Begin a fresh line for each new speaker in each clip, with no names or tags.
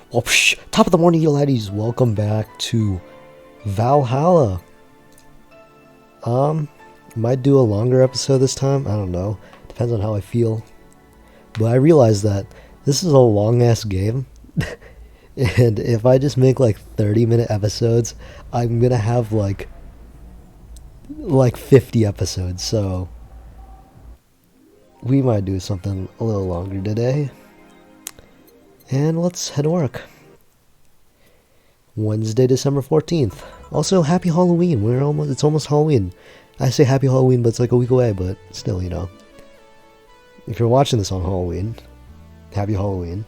Well, top of the morning, you laddies. Welcome back to Valhalla. Might do a longer episode this time. I don't know. Depends on how I feel. But I realized that this is a long-ass game. And if I just make like 30-minute episodes, I'm gonna have like 50 episodes. So we might do something a little longer today. And let's head to work. Wednesday, December 14th. Also, happy Halloween. It's almost Halloween. I say happy Halloween, but it's like a week away, but still, you know. If you're watching this on Halloween, happy Halloween.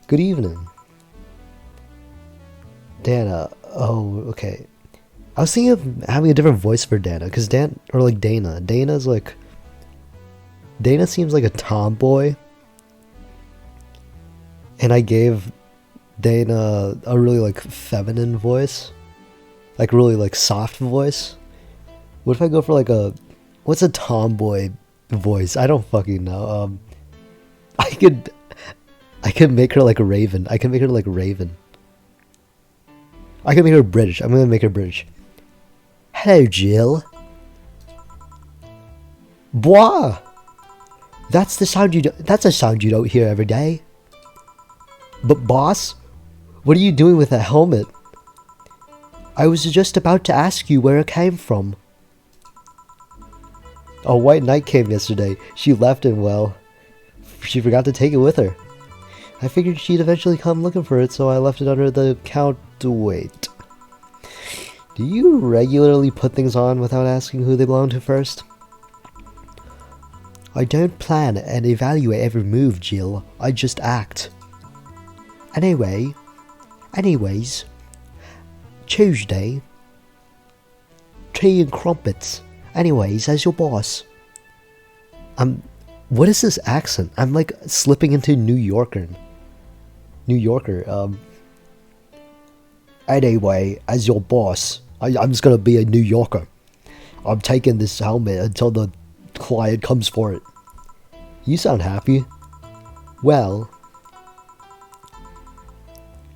Good evening. Dana. Oh, okay. I was thinking of having a different voice for Dana, because Dana seems like a tomboy. And I gave Dana a really like feminine voice, like really like soft voice. What if I go for like what's a tomboy voice? I don't fucking know. I could make her like a Raven. I can make her like Raven. I can make her British. I'm gonna make her British. Hello, Jill. Bois. That's a sound you don't hear every day. But boss, what are you doing with that helmet? I was just about to ask you where it came from. A white knight came yesterday. She left and, well, she forgot to take it with her. I figured she'd eventually come looking for it, so I left it under the counterweight. Do you regularly put things on without asking who they belong to first? I don't plan and evaluate every move, Jill. I just act. Anyways, Tuesday, tea and crumpets. Anyways, as your boss. What is this accent? I'm like slipping into New Yorker. Anyway, as your boss, I'm just gonna be a New Yorker. I'm taking this helmet until the client comes for it. You sound happy. Well,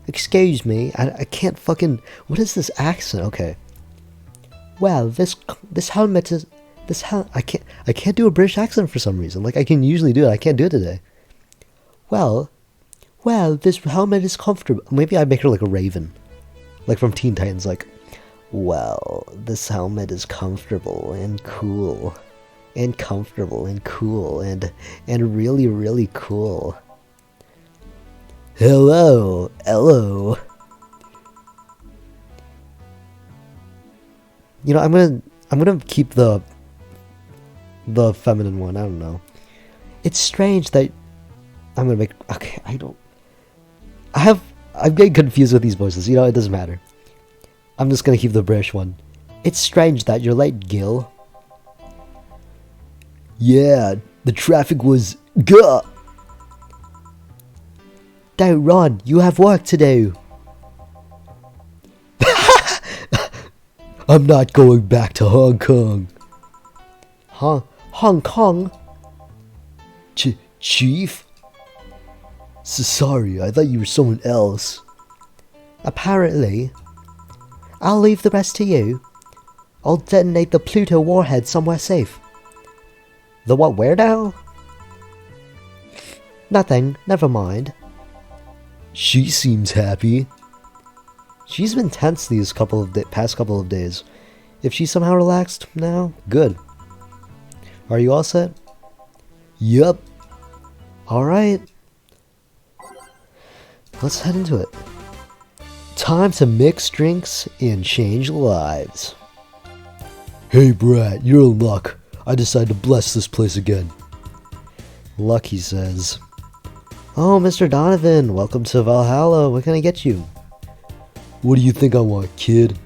excuse me, I can't fucking... What is this accent? Okay. Well, this helmet is... I can't do a British accent for some reason. Like, I can usually do it. I can't do it today. Well, this helmet is comfortable. Maybe I make her like a Raven. Like from Teen Titans, like... Well, this helmet is comfortable and cool. And comfortable and cool. And really, really cool. Hello. You know, I'm gonna keep the feminine one. I don't know. It's strange that I'm gonna make. Okay, I'm getting confused with these voices. You know, it doesn't matter. I'm just gonna keep the British one. It's strange that you're late, Gil. Yeah, the traffic was Gah. Don't run, you have work to do. I'm not going back to Hong Kong. Huh? Hong Kong? Chief? Sorry, I thought you were someone else. Apparently. I'll leave the rest to you. I'll detonate the Pluto warhead somewhere safe. The what, where now? Nothing, never mind. She seems happy. She's been tense these past couple of days. If she's somehow relaxed now, good. Are you all set? Yup. Alright. Let's head into it. Time to mix drinks and change lives. Hey Brad, you're in luck. I decided to bless this place again. Luck, he says. Oh, Mr. Donovan, welcome to Valhalla. What can I get you? What do you think I want, kid?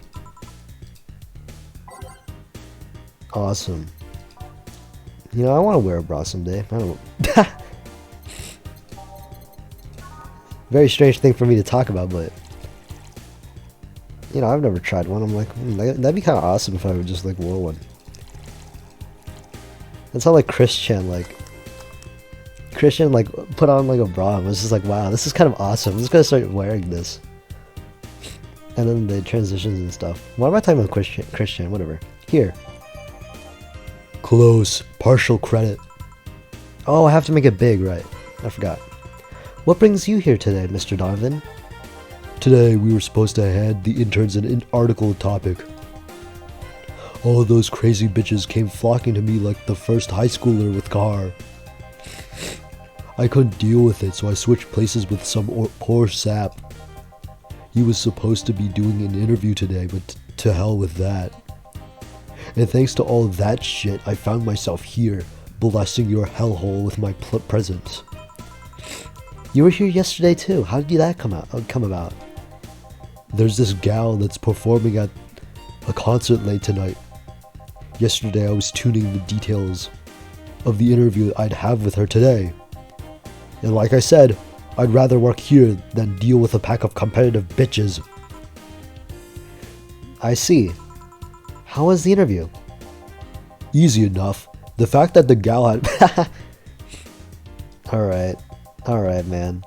Awesome. You know, I want to wear a bra someday. I don't know. Very strange thing for me to talk about, but... You know, I've never tried one. I'm like, that'd be kind of awesome if I would just, like, wore one. That's how, like, Chris Chan Christian like put on like a bra and was just like, wow, this is kind of awesome. I'm just gonna start wearing this. And then the transitions and stuff. Why am I talking about Christian? Whatever. Here. Close. Partial credit. Oh, I have to make it big, right? I forgot. What brings you here today, Mr. Donovan? Today, we were supposed to hand the interns an article topic. All of those crazy bitches came flocking to me like the first high schooler with car. I couldn't deal with it, so I switched places with some poor sap. He was supposed to be doing an interview today, but to hell with that. And thanks to all that shit, I found myself here, blessing your hellhole with my presence. You were here yesterday too. How did that come about? There's this gal that's performing at a concert late tonight. Yesterday I was tuning the details of the interview I'd have with her today. And like I said, I'd rather work here than deal with a pack of competitive bitches. I see. How was the interview? Easy enough. The fact that the gal had... Alright, man.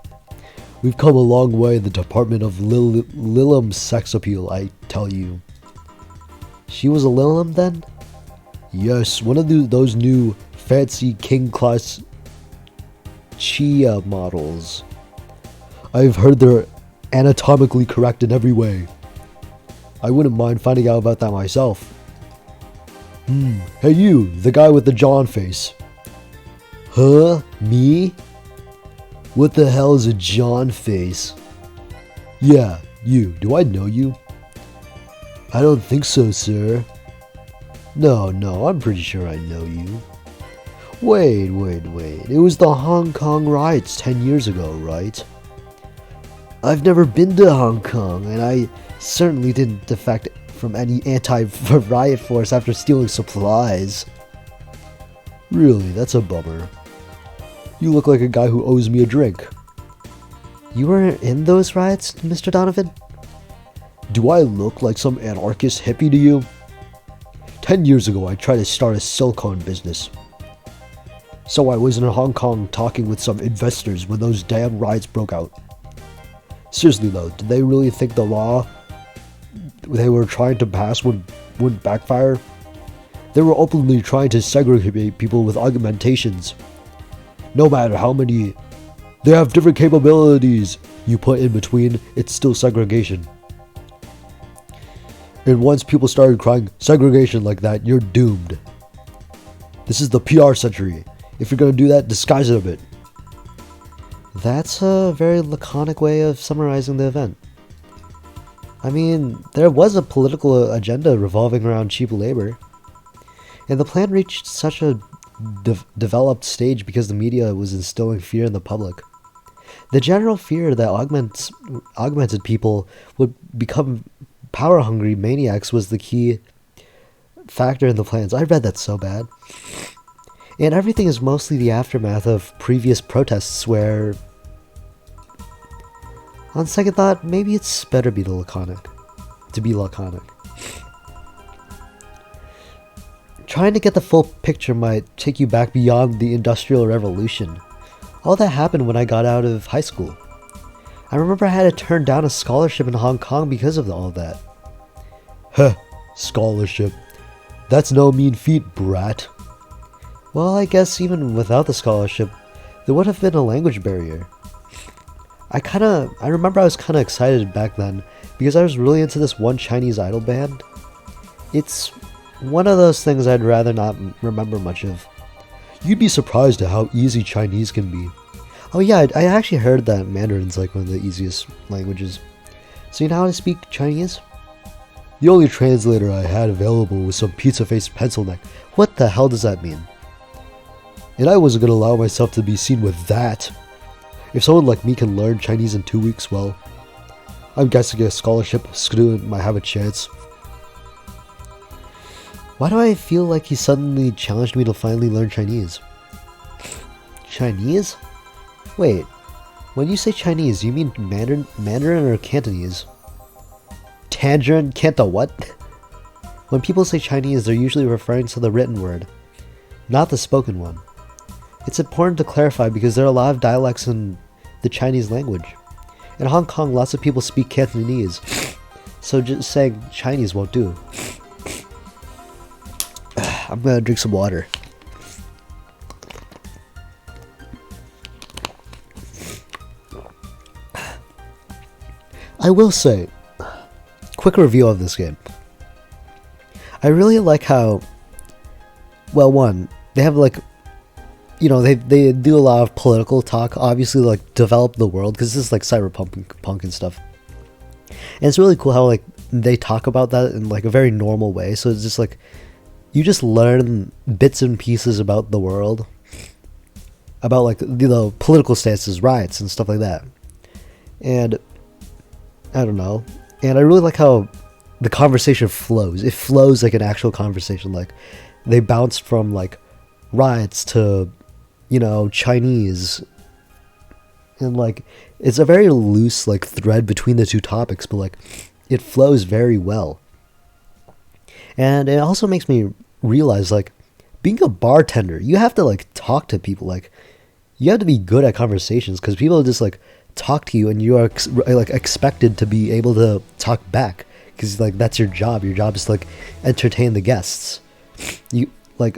We've come a long way in the department of Lilum's sex appeal, I tell you. She was a Lilum then? Yes, one of those new fancy king class Chia models. I've heard they're anatomically correct in every way. I wouldn't mind finding out about that myself. Hey you, the guy with the John face. Huh? Me? What the hell is a John face? Yeah, you. Do I know you? I don't think so, sir. No, I'm pretty sure I know you. Wait. It was the Hong Kong riots 10 years ago, right? I've never been to Hong Kong, and I certainly didn't defect from any anti-riot force after stealing supplies. Really, that's a bummer. You look like a guy who owes me a drink. You were in those riots, Mr. Donovan? Do I look like some anarchist hippie to you? 10 years ago, I tried to start a silicone business. So I was in Hong Kong talking with some investors when those damn riots broke out. Seriously though, did they really think the law they were trying to pass would backfire? They were openly trying to segregate people with augmentations. No matter how many they have different capabilities you put in between, it's still segregation. And once people started crying segregation like that, you're doomed. This is the PR century. If you're gonna do that, disguise it a bit. That's a very laconic way of summarizing the event. I mean, there was a political agenda revolving around cheap labor. And the plan reached such a developed stage because the media was instilling fear in the public. The general fear that augmented people would become power-hungry maniacs was the key factor in the plans. I read that so bad. And everything is mostly the aftermath of previous protests where, on second thought, maybe it's better to be laconic. Trying to get the full picture might take you back beyond the Industrial Revolution. All that happened when I got out of high school. I remember I had to turn down a scholarship in Hong Kong because of all that. Huh, scholarship. That's no mean feat, brat. Well, I guess even without the scholarship, there would have been a language barrier. I remember I was kinda excited back then because I was really into this one Chinese idol band. It's one of those things I'd rather not remember much of. You'd be surprised at how easy Chinese can be. Oh yeah, I actually heard that Mandarin's like one of the easiest languages. So you know how to speak Chinese? The only translator I had available was some pizza-faced pencil neck. What the hell does that mean? And I wasn't gonna allow myself to be seen with that. If someone like me can learn Chinese in 2 weeks, well, I'm guessing a scholarship student might have a chance. Why do I feel like he suddenly challenged me to finally learn Chinese? Chinese? Wait, when you say Chinese, you mean Mandarin or Cantonese? Tangerine? Canto what? When people say Chinese, they're usually referring to the written word, not the spoken one. It's important to clarify because there are a lot of dialects in the Chinese language. In Hong Kong, lots of people speak Cantonese, so just saying Chinese won't do. I'm gonna drink some water. I will say, quick review of this game. I really like how, well, one, they have like, you know, they do a lot of political talk, obviously, like, develop the world, because this is like cyberpunk and stuff. And it's really cool how, like, they talk about that in like a very normal way, so it's just like, you just learn bits and pieces about the world, about like, you know, political stances, riots, and stuff like that. And I don't know. And I really like how the conversation flows. It flows like an actual conversation. Like, they bounce from like riots to, you know, Chinese. And like, it's a very loose like thread between the two topics, but like, it flows very well. And it also makes me realize, like, being a bartender, you have to like talk to people. Like, you have to be good at conversations, because people just like talk to you, and you are like expected to be able to talk back, because like that's your job. Your job is to like entertain the guests. You like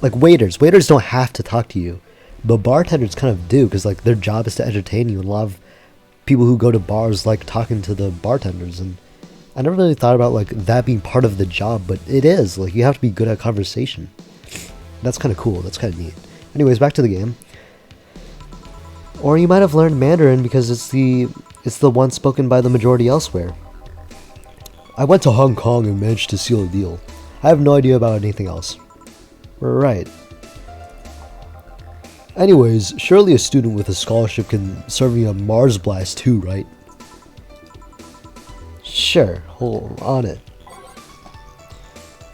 waiters don't have to talk to you, but bartenders kind of do, because like their job is to entertain you, and a lot of people who go to bars like talking to the bartenders. And I never really thought about like that being part of the job, but it is. Like, you have to be good at conversation. That's kind of cool. That's kind of neat. Anyways, back to the game. Or you might have learned Mandarin because it's the one spoken by the majority elsewhere. I went to Hong Kong and managed to seal a deal. I have no idea about anything else. Right. Anyways, surely a student with a scholarship can serve me a Mars blast too, right? Sure, hold on it.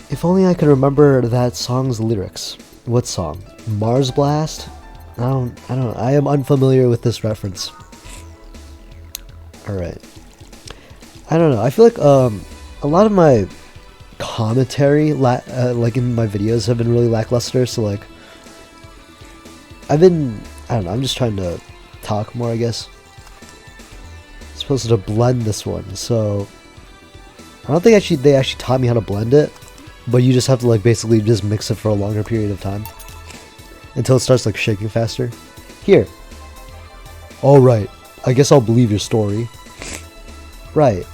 If only I could remember that song's lyrics. What song? Mars blast? I don't know. I am unfamiliar with this reference. Alright. I don't know. I feel like a lot of my commentary like in my videos have been really lackluster, so like I don't know, I'm just trying to talk more, I guess. I'm supposed to blend this one, so I don't think they actually taught me how to blend it, but you just have to like basically just mix it for a longer period of time until it starts like shaking faster. Here. Alright, I guess I'll believe your story. Right.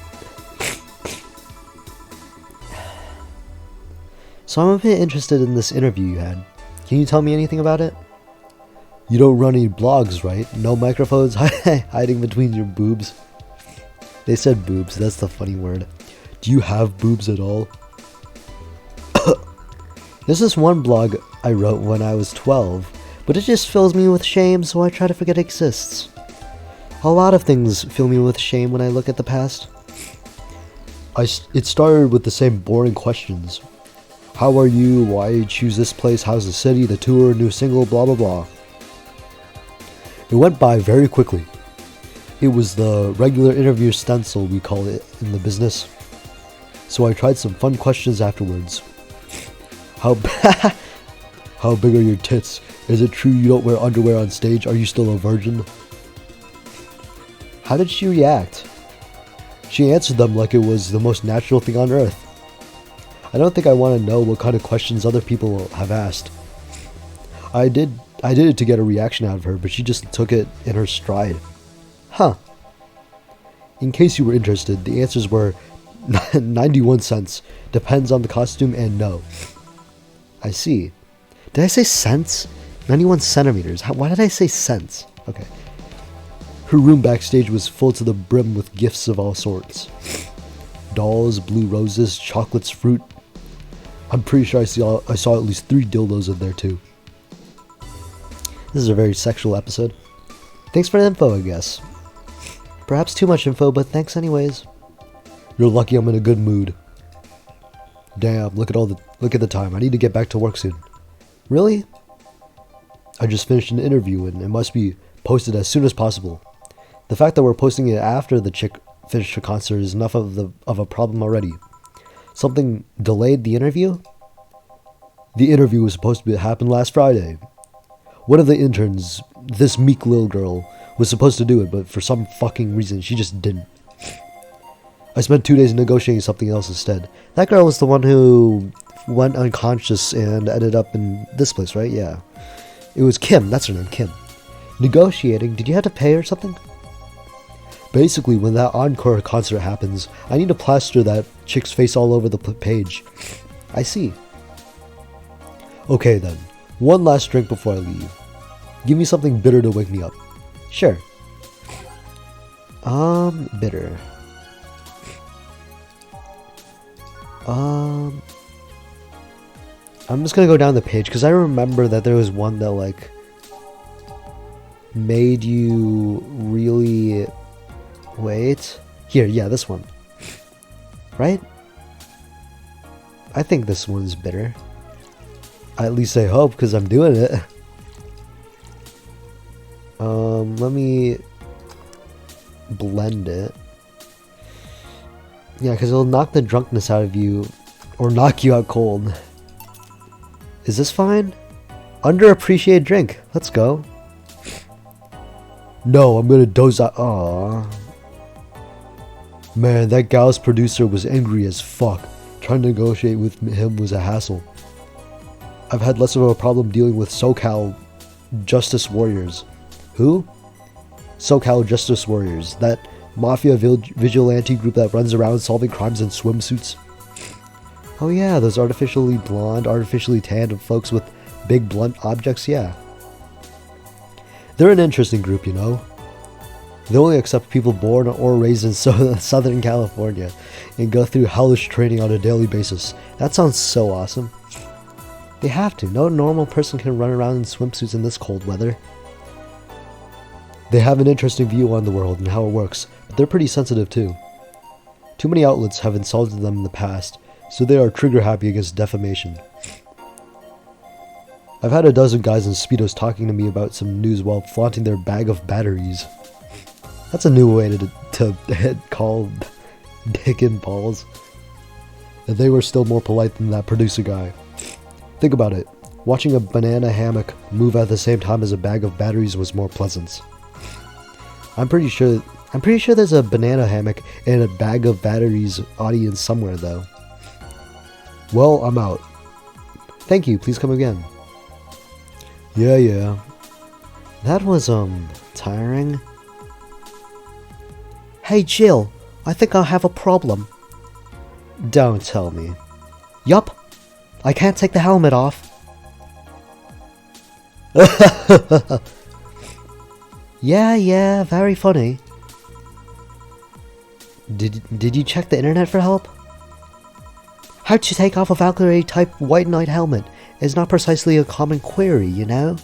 So I'm a bit interested in this interview you had. Can you tell me anything about it? You don't run any blogs, right? No microphones hiding between your boobs? They said boobs, that's the funny word. Do you have boobs at all? There's this one blog I wrote when I was 12, but it just fills me with shame, so I try to forget it exists. A lot of things fill me with shame when I look at the past. It started with the same boring questions. How are you? Why you choose this place? How's the city? The tour? New single? Blah blah blah. It went by very quickly. It was the regular interview stencil, we call it in the business. So I tried some fun questions afterwards. How big are your tits? Is it true you don't wear underwear on stage? Are you still a virgin? How did she react? She answered them like it was the most natural thing on earth. I don't think I want to know what kind of questions other people have asked. I did it to get a reaction out of her, but she just took it in her stride. Huh. In case you were interested, the answers were 91 cents, depends on the costume, and no. I see. Did I say cents? 91 centimeters. Why did I say cents? Okay. Her room backstage was full to the brim with gifts of all sorts. Dolls, blue roses, chocolates, fruit. I'm pretty sure I saw at least 3 dildos in there too. This is a very sexual episode. Thanks for the info, I guess. Perhaps too much info, but thanks anyways. You're lucky I'm in a good mood. Damn, look at the time. I need to get back to work soon. Really? I just finished an interview and it must be posted as soon as possible. The fact that we're posting it after the chick finished her concert is enough of a problem already. Something delayed the interview? The interview was supposed to happen last Friday. One of the interns, this meek little girl, was supposed to do it, but for some fucking reason, she just didn't. I spent 2 days negotiating something else instead. That girl was the one who went unconscious and ended up in this place, right? Yeah. It was Kim. That's her name, Kim. Negotiating? Did you have to pay or something? Basically, when that encore concert happens, I need to plaster that chick's face all over the page. I see. Okay then. One last drink before I leave. Give me something bitter to wake me up. Sure. Bitter. I'm just gonna go down the page because I remember that there was one that like made you really wait. Here, yeah, this one. Right? I think this one's bitter. At least I hope, because I'm doing it. Let me blend it. Yeah, because it'll knock the drunkenness out of you, or knock you out cold. Is this fine? Underappreciated drink. Let's go. No, I'm gonna doze out. Aww. Man, that gal's producer was angry as fuck. Trying to negotiate with him was a hassle. I've had less of a problem dealing with SoCal Justice Warriors. Who? SoCal Justice Warriors. That mafia vigilante group that runs around solving crimes in swimsuits. Oh yeah, those artificially blonde, artificially tanned folks with big blunt objects, yeah. They're an interesting group, you know. They only accept people born or raised in Southern California and go through hellish training on a daily basis. That sounds so awesome. They have to. No normal person can run around in swimsuits in this cold weather. They have an interesting view on the world and how it works, but they're pretty sensitive too. Too many outlets have insulted them in the past, so they are trigger happy against defamation. I've had a dozen guys in Speedos talking to me about some news while flaunting their bag of batteries. That's a new way to call dick and balls. And they were still more polite than that producer guy. Think about it. Watching a banana hammock move at the same time as a bag of batteries was more pleasant. I'm pretty sure there's a banana hammock and a bag of batteries audience somewhere though. Well, I'm out. Thank you, please come again. Yeah. That was, tiring. Hey Jill, I think I have a problem. Don't tell me. Yup, I can't take the helmet off. Yeah, very funny. Did you check the internet for help? How to take off a Valkyrie type white knight helmet is not precisely a common query, you know?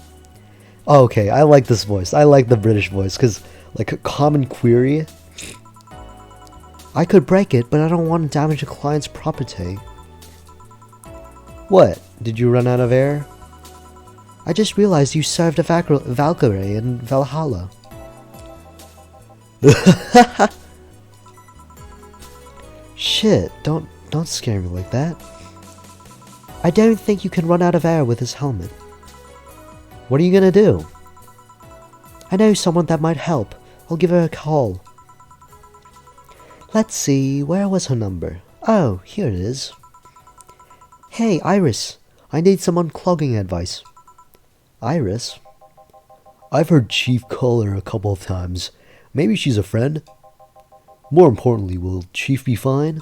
Oh, okay, I like this voice. I like the British voice, because, like, a common query. I could break it, but I don't want to damage a client's property. What? Did you run out of air? I just realized you served a Valkyrie in Valhalla. Shit, don't scare me like that. I don't think you can run out of air with this helmet. What are you gonna do? I know someone that might help. I'll give her a call. Let's see, where was her number? Oh, here it is. Hey, Iris. I need some unclogging advice. Iris? I've heard Chief call her a couple of times. Maybe she's a friend? More importantly, will Chief be fine?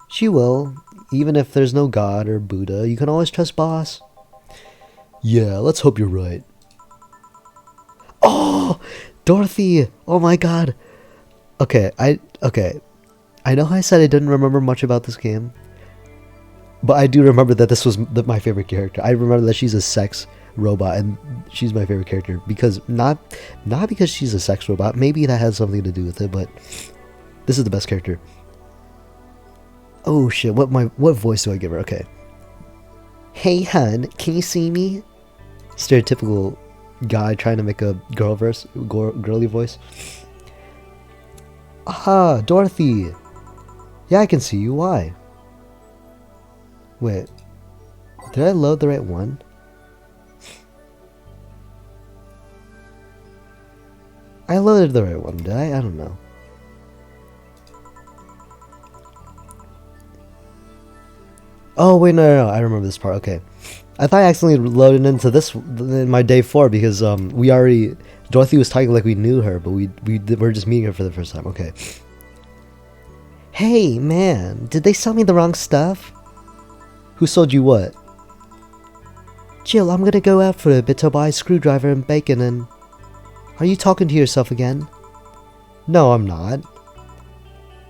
She will. Even if there's no God or Buddha, you can always trust Boss. Yeah, let's hope you're right. Oh! Dorothy! Oh my god! Okay. I know I said I didn't remember much about this game, but I do remember that this was my favorite character. I remember that she's a sex robot, and she's my favorite character because not because she's a sex robot. Maybe that has something to do with it, but this is the best character. Oh shit! What voice do I give her? Okay. Hey hun, can you see me? Stereotypical guy trying to make a girly voice. Aha, Dorothy. Yeah, I can see you. Why? Wait. Did I load the right one? I loaded the right one, did I? I don't know. Oh, wait, no. I remember this part. Okay. I thought I accidentally loaded into this in my day 4 because Dorothy was talking like we knew her, but we're just meeting her for the first time. Okay. Hey, man, did they sell me the wrong stuff? Who sold you what? Jill, I'm gonna go out for a bit to buy a screwdriver and bacon and... Are you talking to yourself again? No, I'm not.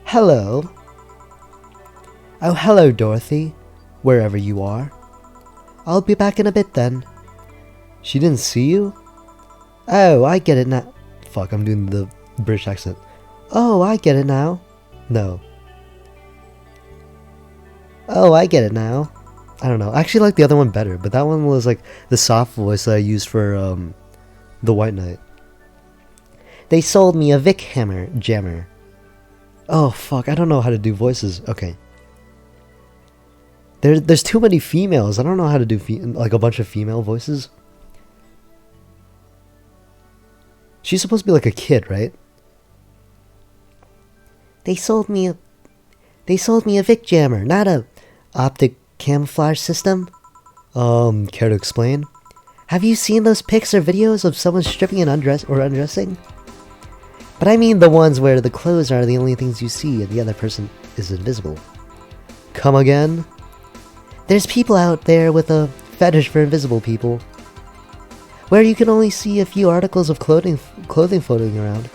Hello. Oh, hello, Dorothy. Wherever you are. I'll be back in a bit then. She didn't see you? Oh, I get it now. Fuck, I'm doing the British accent. Oh, I get it now. No. Oh, I get it now. I don't know. I actually like the other one better, but that one was like the soft voice that I used for the White Knight. They sold me a Vic jammer. Oh fuck, I don't know how to do voices. Okay. There's too many females. I don't know how to do like a bunch of female voices. She's supposed to be like a kid, right? They sold me a Vic jammer, not a optic camouflage system. Care to explain? Have you seen those pics or videos of someone stripping and undressing? But I mean the ones where the clothes are the only things you see and the other person is invisible. Come again? There's people out there with a fetish for invisible people, where you can only see a few articles of clothing floating around.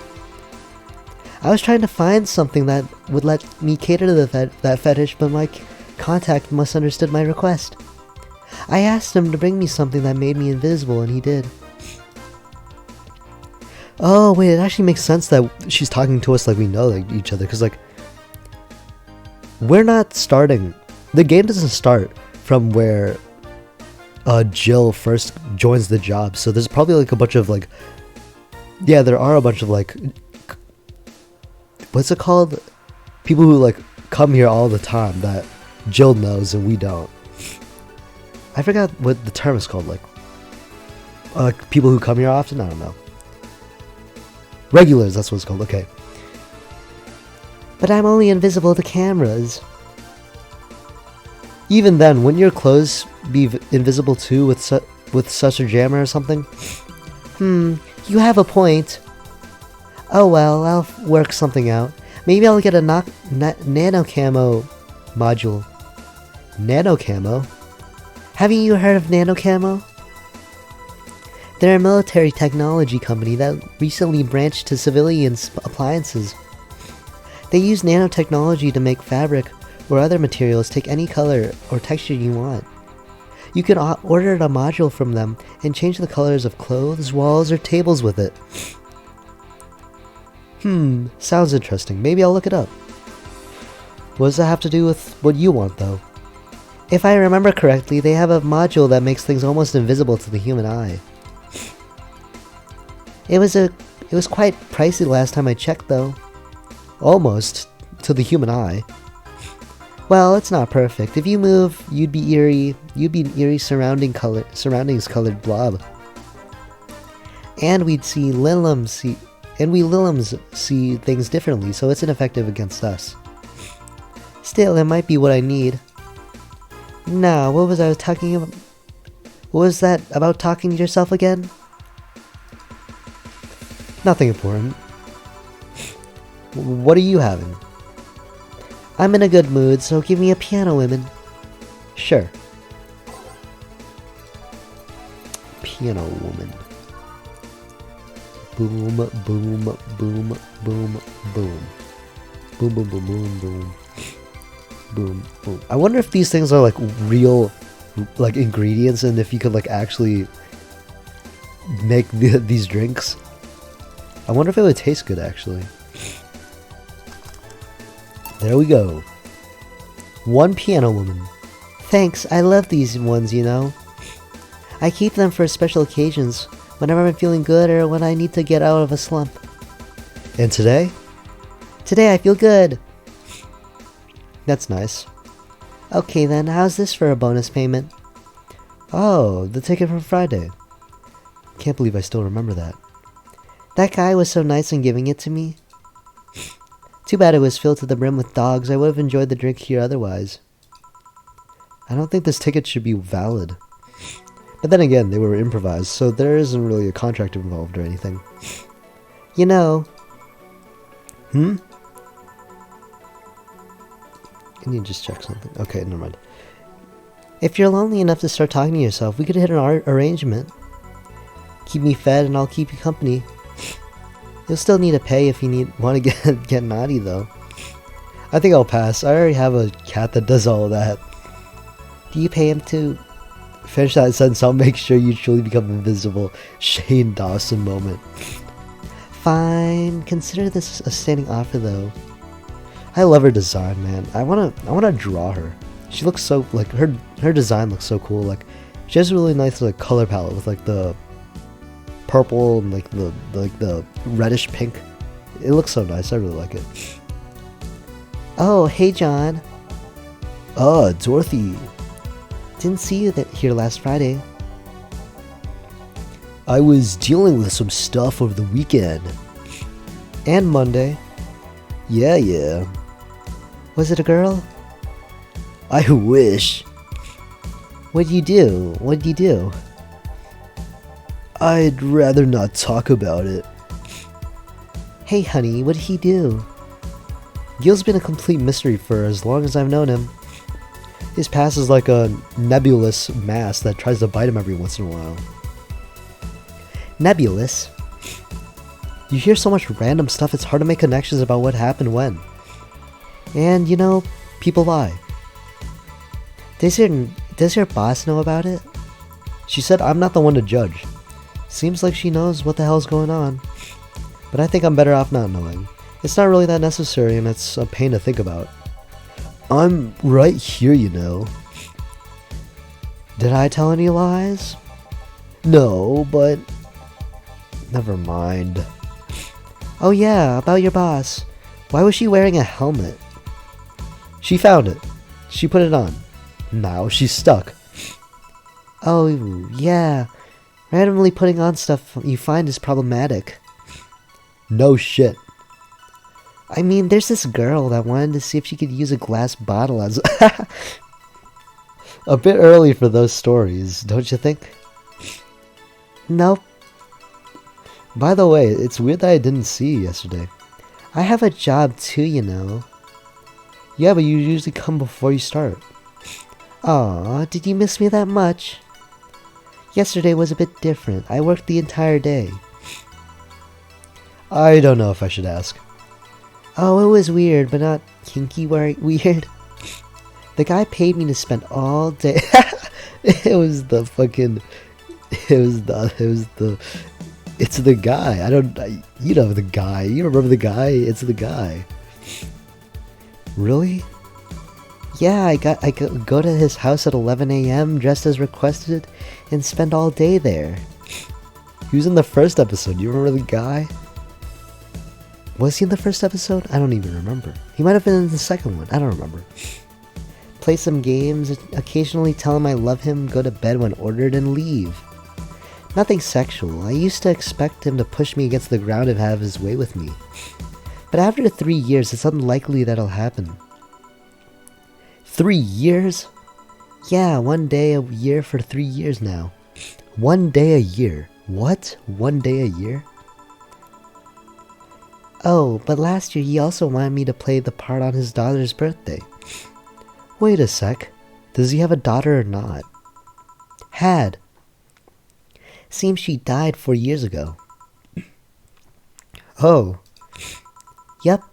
I was trying to find something that would let me cater to that fetish, but my contact misunderstood my request. I asked him to bring me something that made me invisible, and he did. Oh, wait, it actually makes sense that she's talking to us like we know each other, because, like, we're not starting... The game doesn't start from where Jill first joins the job, so there's probably, like, a bunch of, like... Yeah, there are a bunch of, like... What's it called? People who, like, come here all the time that Jill knows and we don't. I forgot what the term is called, like... people who come here often? I don't know. Regulars, that's what it's called, okay. But I'm only invisible to cameras. Even then, wouldn't your clothes be invisible too with such a jammer or something? You have a point. Oh well, I'll work something out. Maybe I'll get a nano camo module. Nano camo? Haven't you heard of nano camo? They're a military technology company that recently branched to civilian appliances. They use nanotechnology to make fabric or other materials take any color or texture you want. You can order a module from them and change the colors of clothes, walls, or tables with it. Sounds interesting. Maybe I'll look it up. What does that have to do with what you want, though? If I remember correctly, they have a module that makes things almost invisible to the human eye. It was quite pricey last time I checked, though. Almost to the human eye. Well, it's not perfect. If you move, you'd be an eerie surroundings colored blob. And we Liliums see things differently, so it's ineffective against us. Still, it might be what I need. Now, what was I talking about? What was that about talking to yourself again? Nothing important. What are you having? I'm in a good mood, so give me a piano, woman. Sure. Piano woman. Boom, boom, boom, boom, boom. Boom, boom, boom, boom, boom. Boom, boom. I wonder if these things are like real, like ingredients, and if you could like actually make these drinks. I wonder if it would taste good, actually. There we go. One piano woman. Thanks, I love these ones, you know. I keep them for special occasions, whenever I'm feeling good or when I need to get out of a slump. And today? Today I feel good. That's nice. Okay then, how's this for a bonus payment? Oh, the ticket from Friday. Can't believe I still remember that. That guy was so nice in giving it to me. Too bad it was filled to the brim with dogs. I would have enjoyed the drink here otherwise. I don't think this ticket should be valid. But then again, they were improvised, so there isn't really a contract involved or anything. You know... I need to just check something. Okay, never mind. If you're lonely enough to start talking to yourself, we could hit an arrangement. Keep me fed and I'll keep you company. You'll still need to pay if you want to get naughty though. I think I'll pass. I already have a cat that does all of that. Do you pay him to finish that sentence? I'll make sure you truly become invisible. Shane Dawson moment. Fine. Consider this a standing offer though. I love her design, man. I wanna draw her. She looks so like her design looks so cool. Like she has a really nice like color palette with like the purple and like the reddish pink. It looks so nice. I really like it. Oh, hey John. Oh, Dorothy. Didn't see you here last Friday. I was dealing with some stuff over the weekend. And Monday. Yeah. Was it a girl? I wish. What'd you do? I'd rather not talk about it. Hey honey, what'd he do? Gil's been a complete mystery for as long as I've known him. His past is like a nebulous mass that tries to bite him every once in a while. Nebulous? You hear so much random stuff, it's hard to make connections about what happened when. And, you know, people lie. Does your boss know about it? She said I'm not the one to judge. Seems like she knows what the hell's going on. But I think I'm better off not knowing. It's not really that necessary and it's a pain to think about. I'm right here, you know. Did I tell any lies? No, but... Never mind. Oh yeah, about your boss. Why was she wearing a helmet? She found it. She put it on. Now she's stuck. Oh, yeah. Randomly putting on stuff you find is problematic. No shit. I mean, there's this girl that wanted to see if she could use a glass bottle as... A bit early for those stories, don't you think? Nope. By the way, it's weird that I didn't see you yesterday. I have a job too, you know. Yeah, but you usually come before you start. Aw, did you miss me that much? Yesterday was a bit different. I worked the entire day. I don't know if I should ask. Oh, it was weird, but not kinky weird. The guy paid me to spend all day. It's the guy. You know the guy. You remember the guy? It's the guy. Really? Yeah, I go to his house at 11 a.m. dressed as requested and spend all day there. He was in the first episode. You remember the guy? Was he in the first episode? I don't even remember. He might have been in the second one. I don't remember. Play some games, occasionally tell him I love him, go to bed when ordered, and leave. Nothing sexual. I used to expect him to push me against the ground and have his way with me. But after 3 years, it's unlikely that'll happen. 3 years? Yeah, 1 day a year for 3 years now. 1 day a year. What? 1 day a year? Oh, but last year he also wanted me to play the part on his daughter's birthday. Wait a sec. Does he have a daughter or not? Had. Seems she died 4 years ago. Oh. Yep.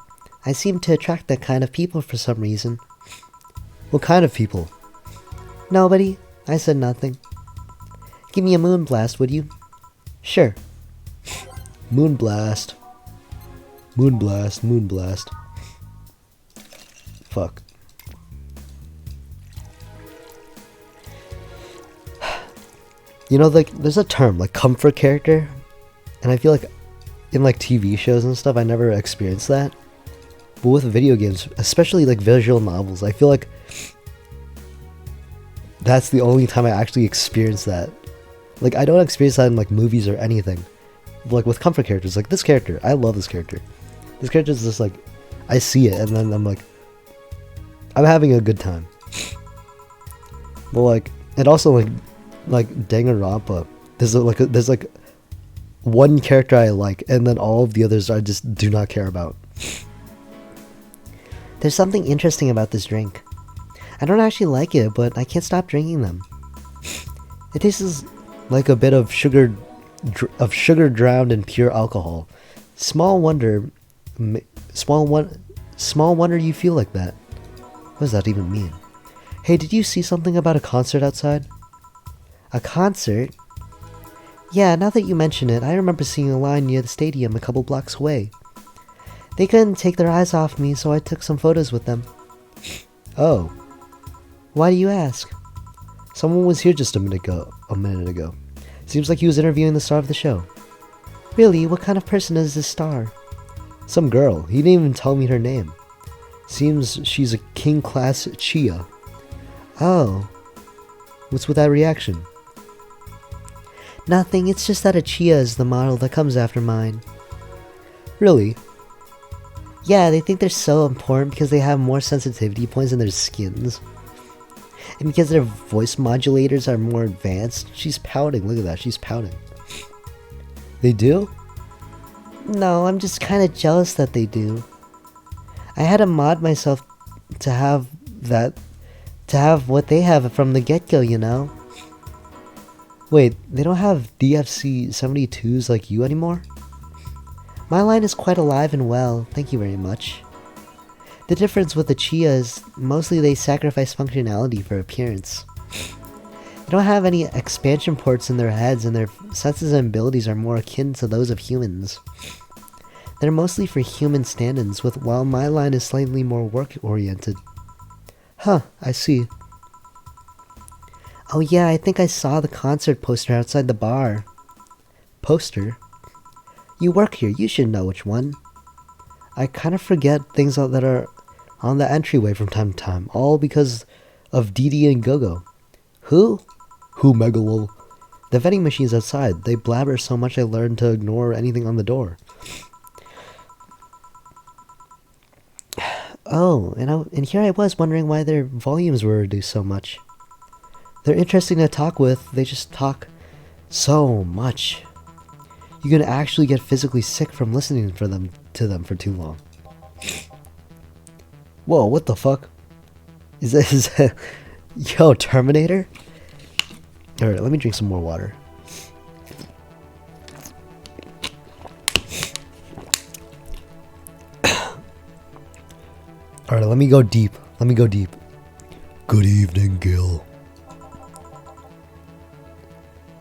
I seem to attract that kind of people for some reason. What kind of people? Nobody. I said nothing. Give me a moon blast, would you? Sure. Moon blast. Moon blast, moon blast. Fuck. You know, like, there's a term, like, comfort character. And I feel like in, like, TV shows and stuff, I never experienced that. But with video games, especially, like, visual novels, I feel like that's the only time I actually experience that. Like, I don't experience that in, like, movies or anything. like with comfort characters, like this character. I love this character. This character is just like, I see it and then I'm like, I'm having a good time. But like, and also like Danganronpa. There's like one character I like, and then all of the others I just do not care about. There's something interesting about this drink. I don't actually like it, but I can't stop drinking them. It tastes like a bit of sugar drowned in pure alcohol. Small wonder you feel like that. What does that even mean? Hey, did you see something about a concert outside? A concert? Yeah, now that you mention it, I remember seeing a line near the stadium a couple blocks away. They couldn't take their eyes off me, so I took some photos with them. Oh. Why do you ask? Someone was here just a minute ago. Seems like he was interviewing the star of the show. Really? What kind of person is this star? Some girl. He didn't even tell me her name. Seems she's a king class Chia. Oh. What's with that reaction? Nothing, it's just that a Chia is the model that comes after mine. Really? Yeah, they think they're so important because they have more sensitivity points in their skins. And because their voice modulators are more advanced. She's pouting, look at that, she's pouting. They do? No, I'm just kind of jealous that they do. I had to mod myself to have what they have from the get-go, you know? Wait, they don't have DFC 72s like you anymore? My line is quite alive and well, thank you very much. The difference with the Chia is mostly they sacrifice functionality for appearance. They don't have any expansion ports in their heads, and their senses and abilities are more akin to those of humans. They're mostly for human stand-ins, while my line is slightly more work-oriented. Huh, I see. Oh yeah, I think I saw the concert poster outside the bar. Poster? You work here, you should know which one. I kind of forget things that are on the entryway from time to time, all because of Dee and Gogo. Who? Who, Megalol? The vending machine's outside. They blabber so much I learned to ignore anything on the door. Oh, and here I was wondering why their volumes were reduced so much. They're interesting to talk with, they just talk so much. You can actually get physically sick from listening to them for too long. Whoa, what the fuck? Is that yo, Terminator? Alright, let me drink some more water. Alright, let me go deep. Good evening, Gil.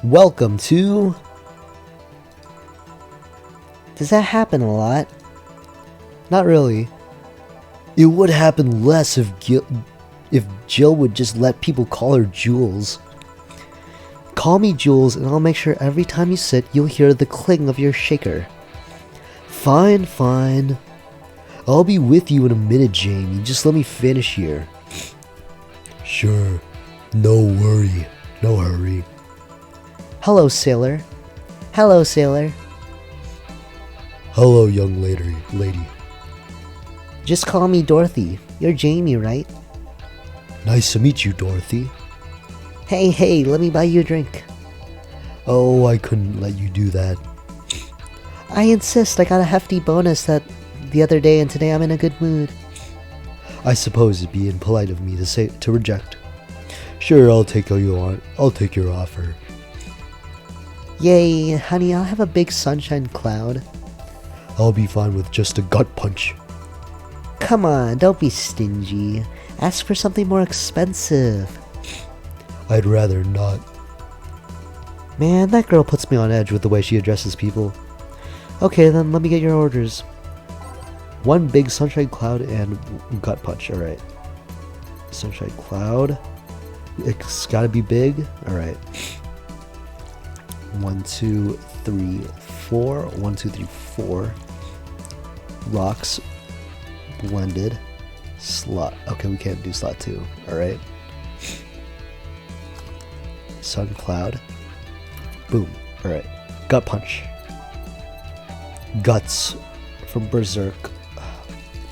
Welcome to... Does that happen a lot? Not really. It would happen less if Jill would just let people call her Jules. Call me Jules and I'll make sure every time you sit you'll hear the cling of your shaker. Fine, fine. I'll be with you in a minute, Jamie. Just let me finish here. Sure. No worry. No hurry. Hello, sailor. Hello, sailor. Hello, young lady. Just call me Dorothy. You're Jamie, right? Nice to meet you, Dorothy. Hey, let me buy you a drink. Oh, I couldn't let you do that. I insist. I got a hefty bonus the other day, and today I'm in a good mood. I suppose it'd be impolite of me to reject. Sure, I'll take your offer. Yay, honey, I'll have a big sunshine cloud. I'll be fine with just a gut punch. Come on, don't be stingy. Ask for something more expensive. I'd rather not. Man, that girl puts me on edge with the way she addresses people. Okay, then let me get your orders. One big sunshine cloud and gut punch. Alright. Sunshine cloud. It's gotta be big. Alright. 1, 2, 3, 4. 1, 2, 3, 4. Rocks. Blended. Slot. Okay, we can't do slot 2. Alright. Sun cloud. Boom. Alright. Gut punch. Guts from Berserk.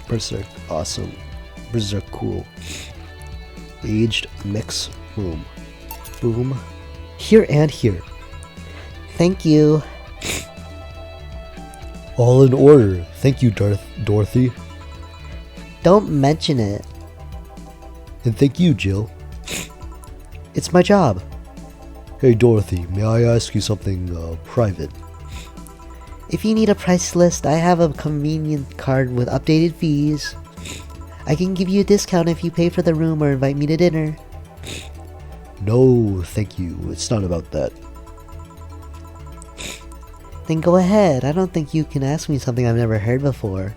Berserk, awesome. Berserk, cool. Aged mix room. Boom. Here and here. Thank you. All in order. Thank you, Dorothy. Don't mention it. And thank you, Jill. It's my job. Hey, Dorothy, may I ask you something private? If you need a price list, I have a convenient card with updated fees. I can give you a discount if you pay for the room or invite me to dinner. No, thank you. It's not about that. Then go ahead. I don't think you can ask me something I've never heard before.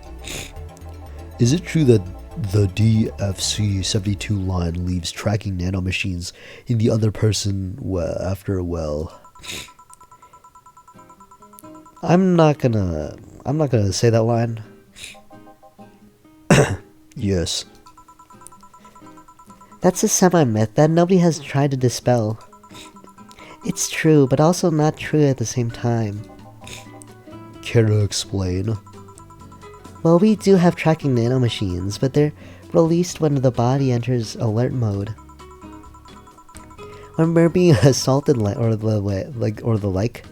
Is it true that the DFC-72 line leaves tracking nanomachines in the other person after a well? I'm not gonna say that line. Yes. That's a semi-myth that nobody has tried to dispel. It's true, but also not true at the same time. Care to explain? Well, we do have tracking nanomachines, but they're released when the body enters alert mode. When we're being assaulted or the like.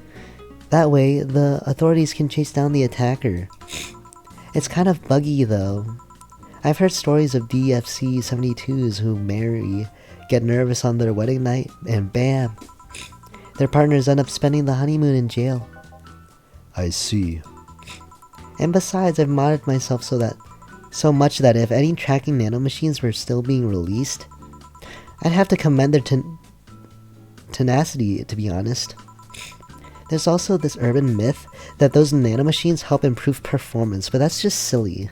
That way, the authorities can chase down the attacker. It's kind of buggy, though. I've heard stories of DFC-72s who marry, get nervous on their wedding night, and bam! Their partners end up spending the honeymoon in jail. I see. And besides, I've modded myself so much that if any tracking nanomachines were still being released, I'd have to commend their tenacity, to be honest. There's also this urban myth that those nanomachines help improve performance, but that's just silly.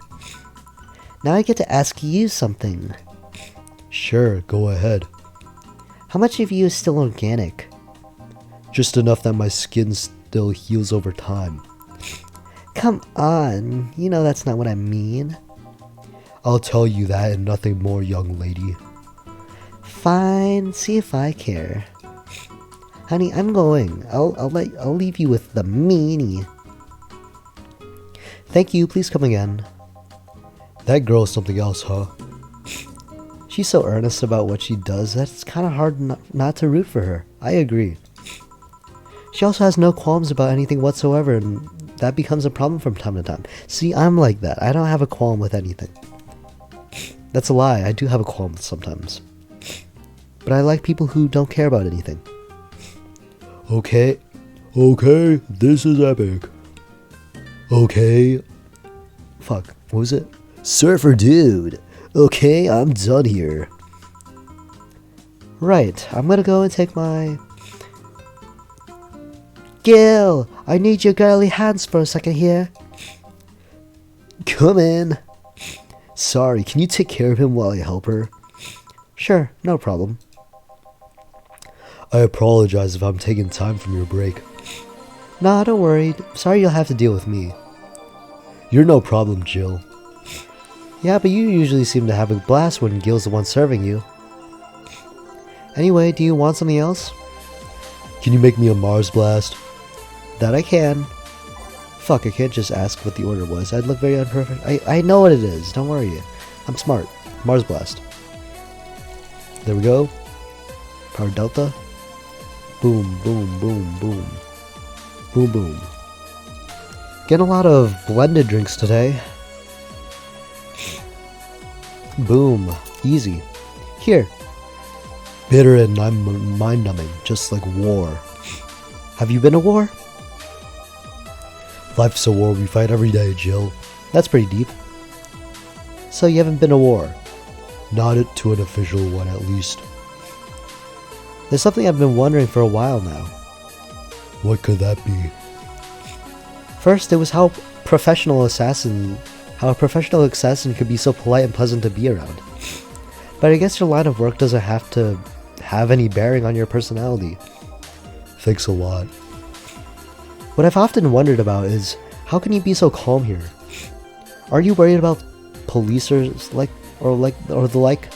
Now I get to ask you something. Sure, go ahead. How much of you is still organic? Just enough that my skin still heals over time. Come on, you know that's not what I mean. I'll tell you that and nothing more, young lady. Fine, see if I care. Honey, I'm going. I'll leave you with the meanie. Thank you, please come again. That girl's something else, huh? She's so earnest about what she does that it's kind of hard not to root for her. I agree. She also has no qualms about anything whatsoever, and that becomes a problem from time to time. See, I'm like that. I don't have a qualm with anything. That's a lie. I do have a qualm sometimes. But I like people who don't care about anything. Okay, this is epic. Okay. Fuck, what was it? Surfer dude. Okay, I'm done here. Right, I'm gonna go and take my... Gil, I need your girly hands for a second here. Come in. Sorry, can you take care of him while I help her? Sure, no problem. I apologize if I'm taking time from your break. Nah, don't worry. Sorry you'll have to deal with me. You're no problem, Jill. Yeah, but you usually seem to have a blast when Gil's the one serving you. Anyway, do you want something else? Can you make me a Mars blast? That I can. Fuck, I can't just ask what the order was. I'd look very unperfect. I know what it is. Don't worry. I'm smart. Mars blast. There we go. Power delta. Boom, boom, boom, boom. Boom, boom. Getting a lot of blended drinks today. Boom. Easy. Here. Bitter and mind-numbing, just like war. Have you been to war? Life's a war we fight every day, Jill. That's pretty deep. So you haven't been to war? Not to an official one, at least. There's something I've been wondering for a while now. What could that be? First, it was how a professional assassin could be so polite and pleasant to be around. But I guess your line of work doesn't have to have any bearing on your personality. Thanks a lot. What I've often wondered about is, how can you be so calm here? Are you worried about police or the like?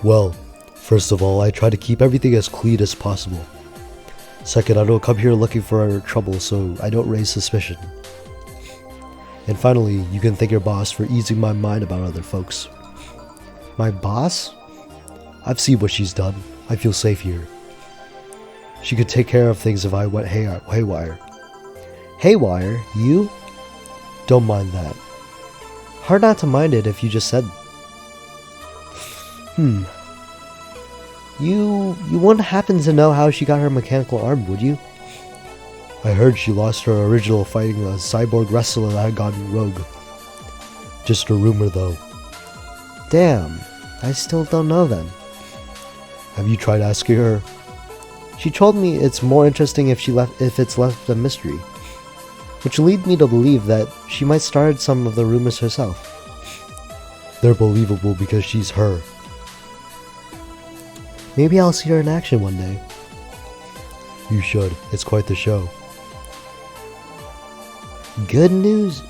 Well, first of all, I try to keep everything as clean as possible. Second, I don't come here looking for trouble, so I don't raise suspicion. And finally, you can thank your boss for easing my mind about other folks. My boss? I've seen what she's done. I feel safe here. She could take care of things if I went haywire. Haywire? You? Don't mind that. Hard not to mind it if you just said. You wouldn't happen to know how she got her mechanical arm, would you? I heard she lost her original fighting a cyborg wrestler that had gone rogue. Just a rumor, though. Damn, I still don't know then. Have you tried asking her? She told me it's more interesting if it's left a mystery, which lead me to believe that she might start some of the rumors herself. They're believable because she's her. Maybe I'll see her in action one day. You should. It's quite the show. Good news,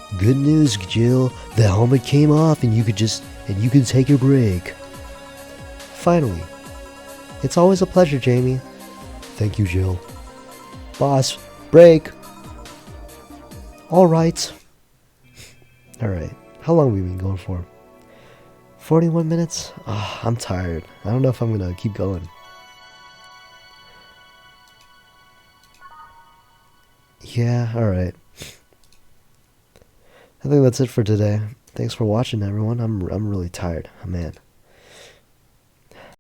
Jill. The helmet came off and you can take your break. Finally. It's always a pleasure, Jamie. Thank you, Jill. Boss, break. Alright. Alright. How long have we been going for? 41 minutes? Oh, I'm tired. I don't know if I'm gonna keep going. Yeah, alright. I think that's it for today. Thanks for watching, everyone. I'm really tired. Man.